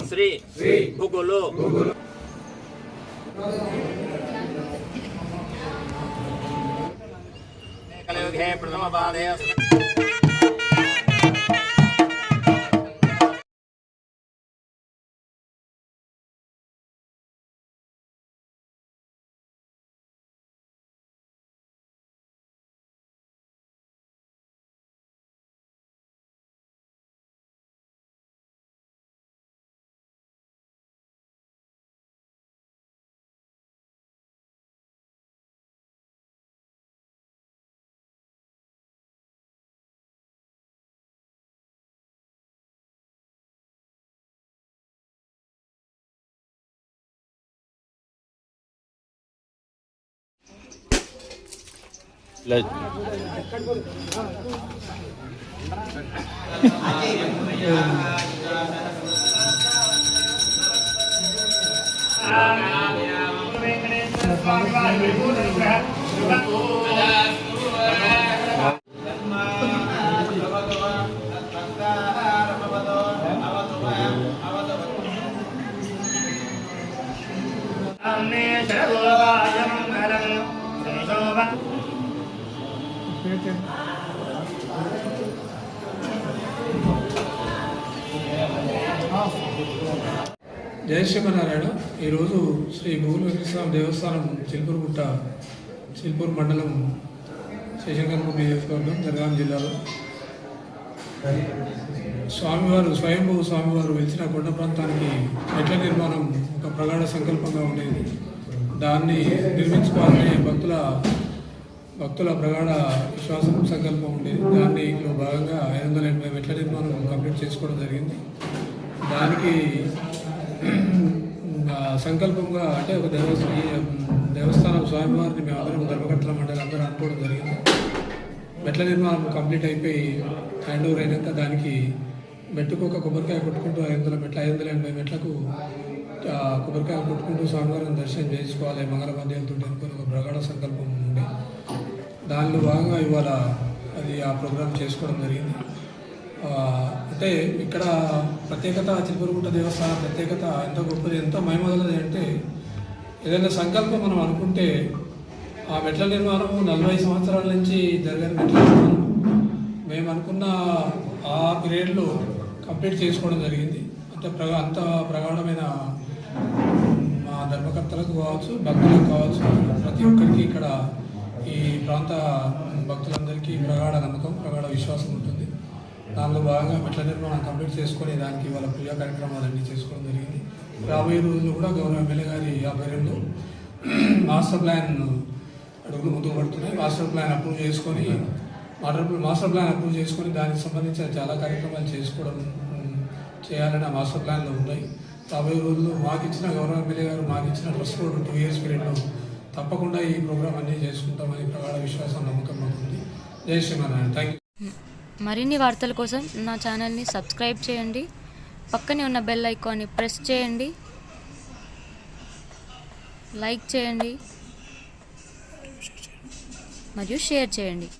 శ్రీ భుగులు కలియుగే ప్రథమ పాదే జై శ్రీమన్నారాయణ. ఈరోజు శ్రీ భుగుల వెంకటేశ్వర దేవస్థానం చిల్పూర్గుట్ట చిల్పూర్ మండలం శేషంకర్పూర్ నియోజకవర్గం జనగాం జిల్లాలో స్వామివారు స్వయంభూ స్వామివారు వెలిసిన కొండ ప్రాంతానికి మెట్ల నిర్మాణం ఒక ప్రగాఢ సంకల్పంగా ఉండేది. దాన్ని నిర్మించుకోవాలనే భక్తుల ప్రగాఢ విశ్వాసం సంకల్పం ఉండేది. దానిలో భాగంగా 580 మెట్ల నిర్మాణం కంప్లీట్ చేసుకోవడం జరిగింది. దానికి సంకల్పంగా అంటే ఒక దేవస్థానం స్వామివారిని మేము అందరం ధర్మకర్తల మండలి అందరూ అనుకోవడం జరిగింది. మెట్ల నిర్మాణం కంప్లీట్ అయిపోయి హ్యాండ్ ఓవర్ అయినాక దానికి మెట్టుకు ఒక కొబ్బరికాయ కొట్టుకుంటూ 580 మెట్లకు కొబ్బరికాయ కొట్టుకుంటూ స్వామివారిని దర్శనం చేసుకోవాలి మంగళవాద్యాలతో అనుకుని ఒక ప్రగాఢ సంకల్పం ఉండే. దానిలో భాగంగా ఇవాళ అది ఆ ప్రోగ్రాం చేసుకోవడం జరిగింది. అంటే ఇక్కడ ప్రత్యేకత చిల్పూర్గుట్ట దేవస్థానం ప్రత్యేకత ఎంత గొప్పది, ఎంత మహిమగలది అంటే ఏదైనా సంకల్పం మనం అనుకుంటే ఆ మెట్ల నిర్మాణము 40 సంవత్సరాల నుంచి జరిగిన మెట్ల నిర్మాణం మేము అనుకున్న ఆ పీరియడ్లో కంప్లీట్ చేసుకోవడం జరిగింది. అంత ప్రగాఢమైన మా ధర్మకర్తలకు కావచ్చు, భక్తులకు కావచ్చు, ప్రతి ఒక్కరికి ఇక్కడ ఈ ప్రాంత భక్తులందరికీ ప్రగాఢ నమ్మకం, ప్రగాఢ విశ్వాసం ఉంటుంది. దానిలో భాగంగా మెట్ల నిర్మాణం కంప్లీట్ చేసుకొని దానికి వాళ్ళ పూజా కార్యక్రమాలన్నీ చేసుకోవడం జరిగింది. రాబోయే రోజుల్లో కూడా గౌరవ ఎమ్మెల్యే గారి ఆధ్వర్యంలో మాస్టర్ ప్లాన్ అడుగులు ముందుకు పడుతున్నాయి. మాస్టర్ ప్లాన్ అప్రూవ్ చేసుకొని దానికి సంబంధించిన చాలా కార్యక్రమాలు చేయాలని ఆ మాస్టర్ ప్లాన్లో ఉన్నాయి. రాబోయే రోజుల్లో గౌరవ ఎమ్మెల్యే గారు మాకు ఇచ్చిన ట్రస్ట్ బోర్డు 2 years పీరియడ్లో తప్పకుండా ఈ ప్రోగ్రాం అన్నీ చేసుకుంటామని ప్రగాఢ విశ్వాసం నమ్మకం అవుతుంది. జై శ్రీమన్నారాయణ. Thank you. మరిన్ని వార్తల కోసం నా ఛానల్ని సబ్స్క్రైబ్ చేయండి. పక్కనే ఉన్న బెల్ ఐకాన్ని ప్రెస్ చేయండి. లైక్ చేయండి మరియు షేర్ చేయండి.